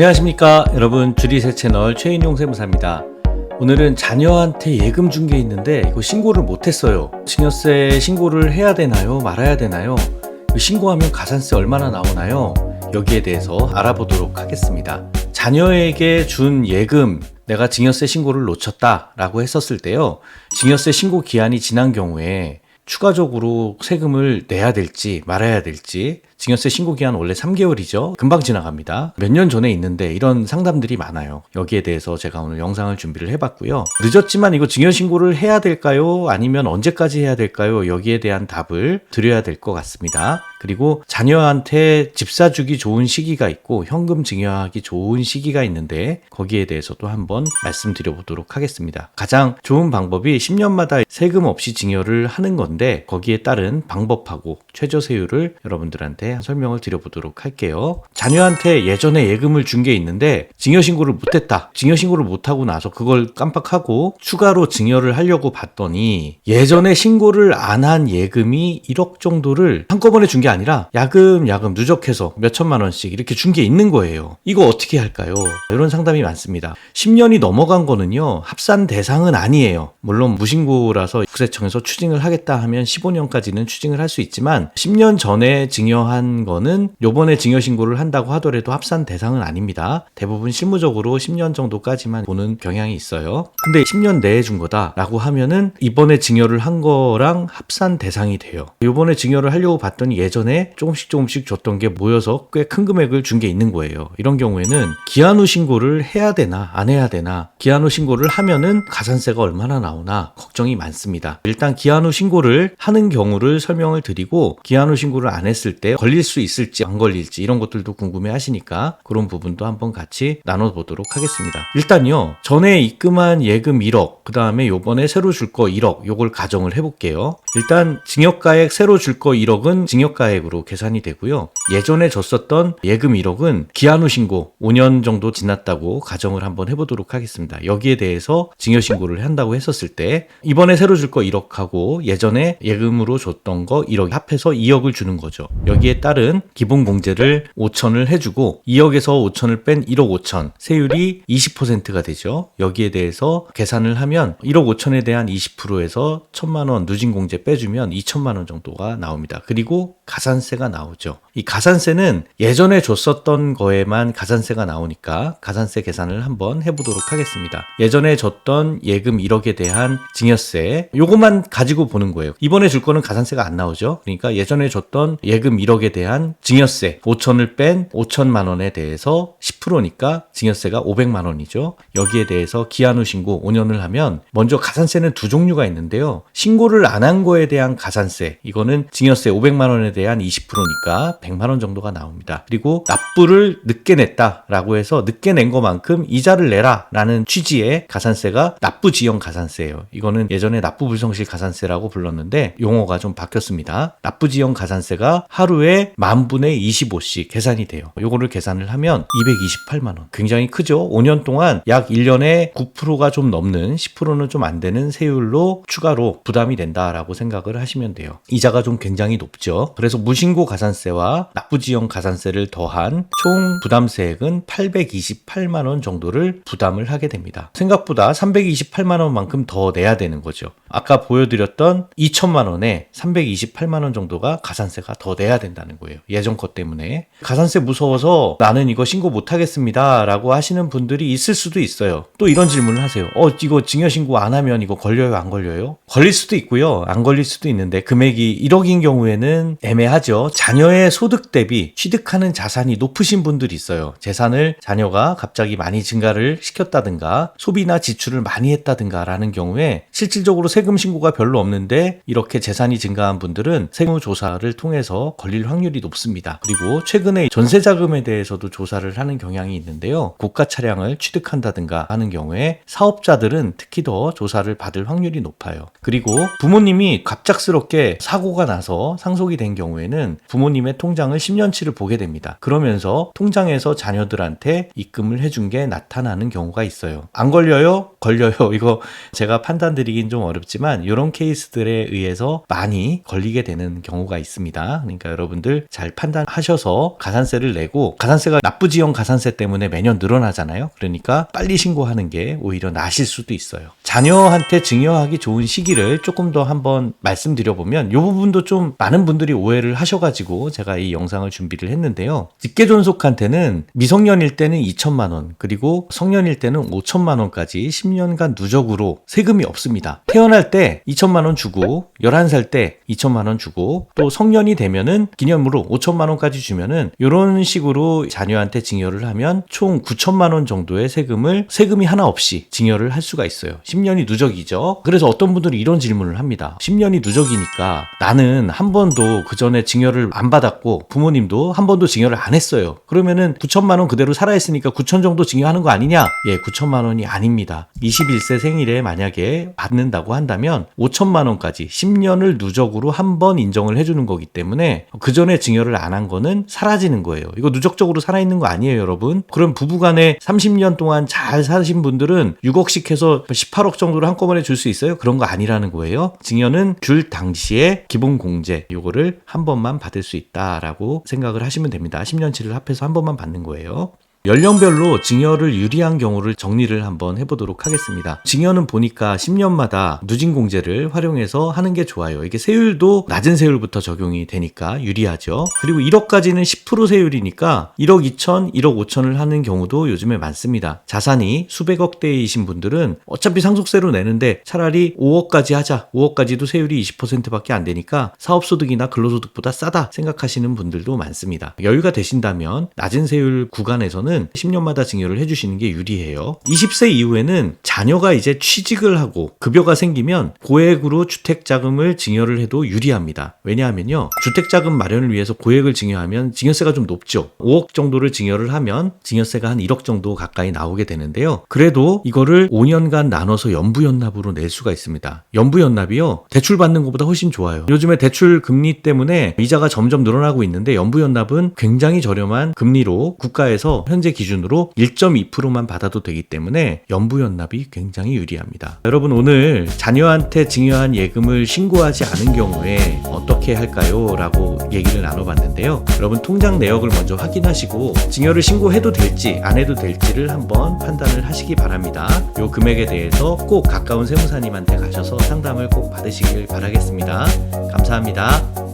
안녕하십니까 여러분, 주리세 채널 최인용 세무사입니다. 오늘은 자녀한테 예금 준 게 있는데 이거 신고를 못했어요. 증여세 신고를 해야 되나요 말아야 되나요? 신고하면 가산세 얼마나 나오나요? 여기에 대해서 알아보도록 하겠습니다. 자녀에게 준 예금, 내가 증여세 신고를 놓쳤다 라고 했었을 때요, 증여세 신고 기한이 지난 경우에 추가적으로 세금을 내야 될지 말아야 될지, 증여세 신고기한 원래 3개월이죠. 금방 지나갑니다. 몇 년 전에 있는데 이런 상담들이 많아요. 여기에 대해서 제가 오늘 영상을 준비를 해봤고요. 늦었지만 이거 증여신고를 해야 될까요? 아니면 언제까지 해야 될까요? 여기에 대한 답을 드려야 될 것 같습니다. 그리고 자녀한테 집 사주기 좋은 시기가 있고 현금 증여하기 좋은 시기가 있는데 거기에 대해서도 한번 말씀드려보도록 하겠습니다. 가장 좋은 방법이 10년마다 세금 없이 증여를 하는 건데 거기에 따른 방법하고 최저세율을 여러분들한테 설명을 드려보도록 할게요. 자녀한테 예전에 예금을 준 게 있는데 증여신고를 못했다. 증여신고를 못하고 나서 그걸 깜빡하고 추가로 증여를 하려고 봤더니 예전에 신고를 안 한 예금이 1억 정도를 한꺼번에 준 게 아니라 야금야금 누적해서 몇 천만 원씩 이렇게 준 게 있는 거예요. 이거 어떻게 할까요? 이런 상담이 많습니다. 10년이 넘어간 거는요, 합산 대상은 아니에요. 물론 무신고라서 국세청에서 추징을 하겠다 하면 15년까지는 추징을 할 수 있지만 10년 전에 증여한 거는 요번에 증여신고를 한다고 하더라도 합산 대상은 아닙니다. 대부분 실무적으로 10년 정도까지만 보는 경향이 있어요. 근데 10년 내에 준 거다라고 하면은 이번에 증여를 한 거랑 합산 대상이 돼요. 요번에 증여를 하려고 봤더니 예전에 조금씩 줬던 게 모여서 꽤 큰 금액을 준 게 있는 거예요. 이런 경우에는 기한 후 신고를 해야 되나 안 해야 되나, 기한 후 신고를 하면은 가산세가 얼마나 나오나 걱정이 많습니다. 일단 기한 후 신고를 하는 경우를 설명을 드리고, 기한 후 신고를 안 했을 때 걸릴 수 있을지 안 걸릴지 이런 것들도 궁금해 하시니까 그런 부분도 한번 같이 나눠보도록 하겠습니다. 일단요, 전에 입금한 예금 1억, 그 다음에 요번에 새로 줄 거 1억, 요걸 가정을 해볼게요. 일단 증여가액 새로 줄 거 1억은 증여가액으로 계산이 되고요. 예전에 줬었던 예금 1억은 기한 후 신고 5년 정도 지났다고 가정을 한번 해보도록 하겠습니다. 여기에 대해서 증여신고를 한다고 했었을 때 이번에 새로 줄 거 1억하고 예전에 예금으로 줬던 거 1억 합해서 2억을 주는 거죠. 여기에 따른 기본공제를 5천을 해주고 2억에서 5천을 뺀 1억 5천, 세율이 20%가 되죠. 여기에 대해서 계산을 하면 1억 5천에 대한 20%에서 1,000만 원 누진공제 빼주면 2천만 원 정도가 나옵니다. 그리고 가산세가 나오죠. 이 가산세는 예전에 줬었던 거에만 가산세가 나오니까 가산세 계산을 한번 해보도록 하겠습니다. 예전에 줬던 예금 1억에 대한 증여세, 요것만 가지고 보는 거예요. 이번에 줄 거는 가산세가 안 나오죠. 그러니까 예전에 줬던 예금 1억에 대한 증여세 5천을 뺀 5천만 원에 대해서 10%니까 증여세가 500만 원이죠. 여기에 대해서 기한 후 신고 5년을 하면, 먼저 가산세는 두 종류가 있는데요. 신고를 안 한 거에 대한 가산세, 이거는 증여세 500만 원에 대한 20%니까 100만 원 정도가 나옵니다. 그리고 납부를 늦게 냈다라고 해서 늦게 낸 것만큼 이자를 내라 라는 취지의 가산세가 납부지연 가산세예요. 이거는 예전에 납부불성실 가산세라고 불렀는데 용어가 좀 바뀌었습니다. 납부지연 가산세가 하루에 10,000분의 25씩 계산이 돼요. 요거를 계산을 하면 228만 원. 굉장히 크죠? 5년 동안 약 1년에 9%가 좀 넘는, 10%는 좀 안 되는 세율로 추가로 부담이 된다라고 생각을 하시면 돼요. 이자가 좀 굉장히 높죠. 그래서 무신고 가산세와 납부지연 가산세를 더한 총 부담세액은 828만 원 정도를 부담을 하게 됩니다. 생각보다 328만 원만큼 더 내야 되는 거죠. 아까 보여드렸던 2천만 원에 328만 원 정도가 가산세가 더 내야 된다는 거예요. 예전 것 때문에. 가산세 무서워서 나는 이거 신고 못하겠습니다 라고 하시는 분들이 있을 수도 있어요. 또 이런 질문을 하세요. 이거 증여신고 안 하면 이거 걸려요 안 걸려요? 걸릴 수도 있고요, 안 걸릴 수도 있는데 금액이 1억인 경우에는 애매하죠. 자녀의 소득 대비 취득하는 자산이 높으신 분들이 있어요. 재산을 자녀가 갑자기 많이 증가를 시켰다든가 소비나 지출을 많이 했다든가 라는 경우에 실질적으로 세금 신고가 별로 없는데 이렇게 재산이 증가한 분들은 세무조사를 통해서 걸릴 확률이 높습니다. 그리고 최근에 전세자금에 대해서도 조사를 하는 경향이 있는데요. 고가 차량을 취득한다든가 하는 경우에 사업자들은 특히 더 조사를 받을 확률이 높아요. 그리고 부모님이 갑작스럽게 사고가 나서 상속이 된 경우에는 부모님의 통장을 10년치를 보게 됩니다. 그러면서 통장에서 자녀들한테 입금을 해준 게 나타나는 경우가 있어요. 안 걸려요? 걸려요. 이거 제가 판단드리긴 좀 어렵지만 이런 케이스들에 의해서 많이 걸리게 되는 경우가 있습니다. 그러니까 여러분들 잘 판단하셔서 가산세를 내고, 가산세가 납부지연 가산세 자산세 때문에 매년 늘어나잖아요. 그러니까 빨리 신고하는 게 오히려 나실 수도 있어요. 자녀한테 증여하기 좋은 시기를 조금 더 한번 말씀드려보면 이 부분도 좀 많은 분들이 오해를 하셔가지고 제가 이 영상을 준비를 했는데요. 직계존속한테는 미성년일 때는 2천만 원, 그리고 성년일 때는 5천만 원까지 10년간 누적으로 세금이 없습니다. 태어날 때 2천만 원 주고 11살 때 2천만 원 주고 또 성년이 되면은 기념으로 5천만 원까지 주면은 이런 식으로 자녀한테 증여를 하면 총 9천만 원 정도의 세금이 하나 없이 증여를 할 수가 있어요. 10년이 누적이죠. 그래서 어떤 분들이 이런 질문을 합니다. 10년이 누적이니까 나는 한 번도 그 전에 증여를 안 받았고 부모님도 한 번도 증여를 안 했어요. 그러면은 9천만 원 그대로 살아있으니까 9천 정도 증여하는 거 아니냐? 예, 9천만 원이 아닙니다. 21세 생일에 만약에 받는다고 한다면 5천만 원까지 10년을 누적으로 한 번 인정을 해주는 거기 때문에 그 전에 증여를 안 한 거는 사라지는 거예요. 이거 누적적으로 살아있는 거 아니에요, 여러분. 그럼 부부간에 30년 동안 잘 사신 분들은 6억씩 해서 18억 정도를 한꺼번에 줄 수 있어요? 그런 거 아니라는 거예요. 증여는 줄 당시에 기본 공제 요거를 한 번만 받을 수 있다라고 생각을 하시면 됩니다. 10년치를 합해서 한 번만 받는 거예요. 연령별로 증여를 유리한 경우를 정리를 한번 해보도록 하겠습니다. 증여는 보니까 10년마다 누진공제를 활용해서 하는 게 좋아요. 이게 세율도 낮은 세율부터 적용이 되니까 유리하죠. 그리고 1억까지는 10% 세율이니까 1억 2천, 1억 5천을 하는 경우도 요즘에 많습니다. 자산이 수백억 대이신 분들은 어차피 상속세로 내는데 차라리 5억까지 하자. 5억까지도 세율이 20%밖에 안 되니까 사업소득이나 근로소득보다 싸다 생각하시는 분들도 많습니다. 여유가 되신다면 낮은 세율 구간에서는 10년마다 증여를 해주시는 게 유리해요. 20세 이후에는 자녀가 이제 취직을 하고 급여가 생기면 고액으로 주택자금을 증여를 해도 유리합니다. 왜냐하면요, 주택자금 마련을 위해서 고액을 증여하면 증여세가 좀 높죠. 5억 정도를 증여를 하면 증여세가 한 1억 정도 가까이 나오게 되는데요. 그래도 이거를 5년간 나눠서 연부연납으로 낼 수가 있습니다. 연부연납이요, 대출 받는 것보다 훨씬 좋아요. 요즘에 대출 금리 때문에 이자가 점점 늘어나고 있는데 연부연납은 굉장히 저렴한 금리로 국가에서 현재 기준으로 1.2%만 받아도 되기 때문에 연부연납이 굉장히 유리합니다. 여러분, 오늘 자녀한테 증여한 예금을 신고하지 않은 경우에 어떻게 할까요? 라고 얘기를 나눠봤는데요. 여러분, 통장 내역을 먼저 확인하시고 증여를 신고해도 될지 안 해도 될지를 한번 판단을 하시기 바랍니다. 이 금액에 대해서 꼭 가까운 세무사님한테 가셔서 상담을 꼭 받으시길 바라겠습니다. 감사합니다.